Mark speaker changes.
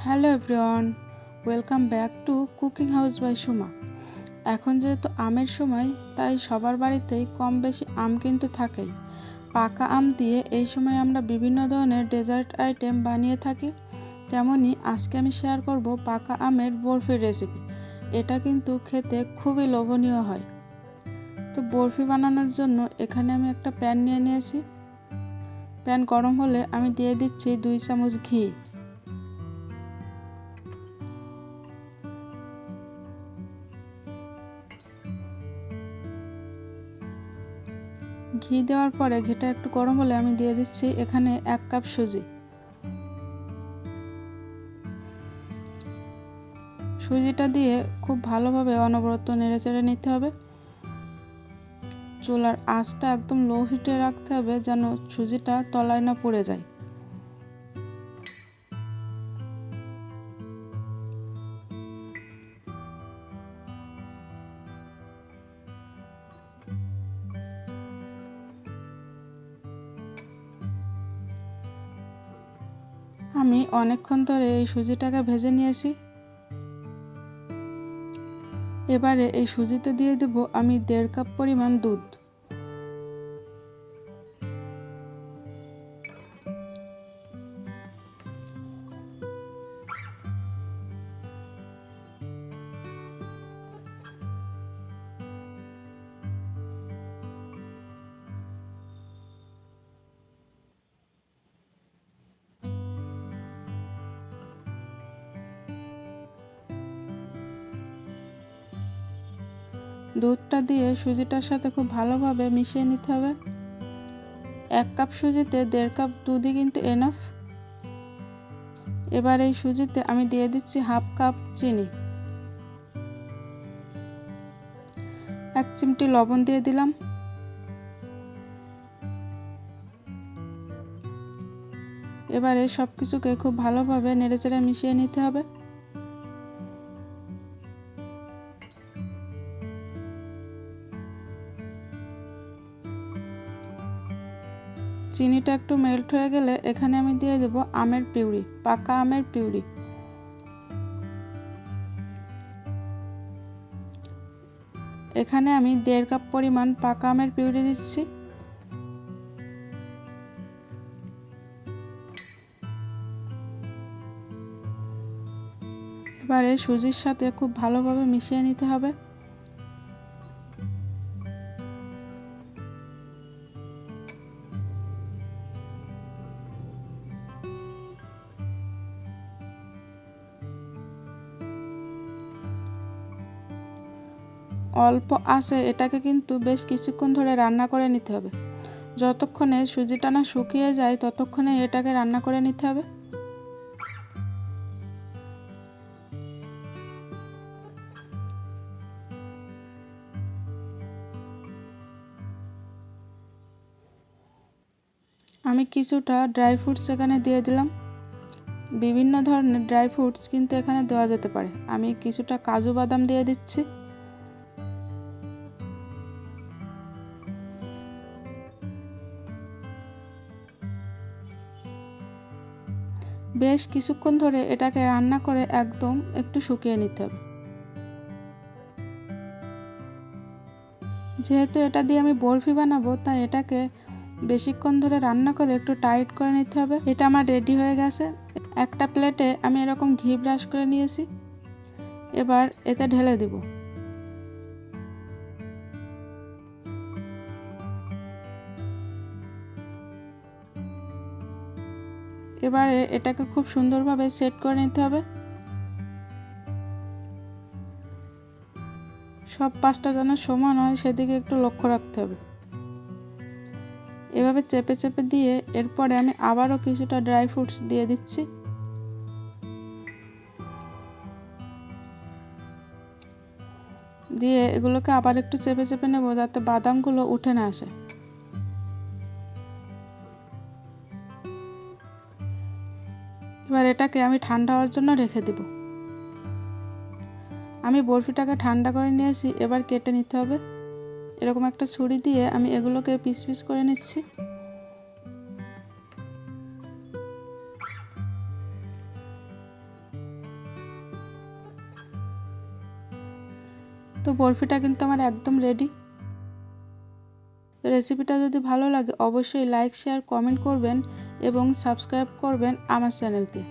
Speaker 1: Hello everyone, welcome back to cooking house by Suma. এখন যেহেতু আমের সময়, তাই সবার বাড়িতেই কম বেশি আম কিন্তু থাকেই। পাকা আম দিয়ে এই সময় আমরা বিভিন্ন ধরনের ডেজার্ট আইটেম বানিয়ে থাকি। তেমনই আজকে আমি শেয়ার করব পাকা আমের বরফির রেসিপি। এটা কিন্তু খেতে খুবই লোভনীয় হয়। তো বরফি বানানোর জন্য এখানে আমি একটা প্যান নিয়ে নিয়েছি। প্যান গরম হলে আমি দিয়ে দিচ্ছি 2 চামচ ঘি। ঘি দেওয়ার পরে ঘিটা একটু গরম হলে আমি দিয়ে দিচ্ছি এখানে 1 কাপ সুজি। সুজিটা দিয়ে খুব ভালোভাবে অনবরত নেড়েচেড়ে নিতে হবে। চুলার আঁচটা একদম লো হিটে রাখতে হবে, যেন সুজিটা তলায় না পড়ে যায়। আমি অনেকক্ষণ ধরে এই সুজিটাকে ভেজে নিয়েছি। এবারে এই সুজিতে দিয়ে দেব আমি 1.5 কাপ পরিমাণ দুধ। দুধটা দিয়ে সুজিটার সাথে খুব ভালোভাবে মিশিয়ে নিতে হবে। 1 কাপ সুজিতে 1.5 কাপ দুধই কিন্তু এনাফ। এবার এই সুজিতে আমি দিয়ে দিচ্ছি 1/2 কাপ চিনি, 1 চিমটি লবণ দিয়ে দিলাম। এবারে সব কিছুকে খুব ভালোভাবে নেড়েচেড়ে মিশিয়ে নিতে হবে। চিনিটা একটু মেল্ট হয়ে গেলে এখানে আমি দিয়ে দেব আমের পিউরি, পাকা আমের পিউরি। এখানে আমি 1.5 কাপ পরিমাণ পাকা আমের পিউরি দিচ্ছি। এবারে সুজির সাথে খুব ভালোভাবে মিশিয়ে নিতে হবে। অল্প আঁচে এটাকে কিন্তু বেশ কিছুক্ষণ ধরে রান্না করে নিতে হবে। যতক্ষণে সুজিটা না শুকিয়ে যায় ততক্ষণে এটাকে রান্না করে নিতে হবে। আমি কিছুটা ড্রাই ফ্রুটস এখানে দিয়ে দিলাম। বিভিন্ন ধরনের ড্রাই ফ্রুটস কিন্তু এখানে দেওয়া যেতে পারে। আমি কিছুটা কাজু বাদাম দিয়ে দিচ্ছি। বেশ কিছুক্ষণ ধরে এটাকে রান্না করে একদম একটু শুকিয়ে নিতে হবে। যেহেতু এটা দিয়ে আমি বরফি বানাবো, তাই এটাকে বেশিক্ষণ ধরে রান্না করে একটু টাইট করে নিতে হবে। এটা আমার রেডি হয়ে গেছে। একটা প্লেটে আমি এরকম ঘি ব্রাশ করে নিয়েছি। এবার এতে ঢেলে দিব। এবারে এটাকে খুব সুন্দরভাবে সেট করে নিতে হবে। সব পাশটা যেন সমান হয় সেদিকে একটু লক্ষ্য রাখতে হবে। এভাবে চেপে চেপে দিয়ে এরপরে আমি আবারও কিছুটা ড্রাই ফ্রুটস দিয়ে দিচ্ছি। দিয়ে এগুলোকে আবার একটু চেপে চেপে নেব, যাতে বাদামগুলো উঠে না আসে। এবার এটাকে আমি ঠান্ডা হওয়ার জন্য রেখে দেব। আমি বরফিটাকে ঠান্ডা করে নিয়েছি। এবার কেটে নিতে হবে। এরকম একটা ছুরি দিয়ে আমি এগুলোকে পিস পিস করে নিচ্ছি। তো বরফিটা কিন্তু আমার একদম রেডি। রেসিপিটা যদি ভালো লাগে অবশ্যই লাইক, শেয়ার, কমেন্ট করবেন এবং সাবস্ক্রাইব করবেন আমার চ্যানেলকে।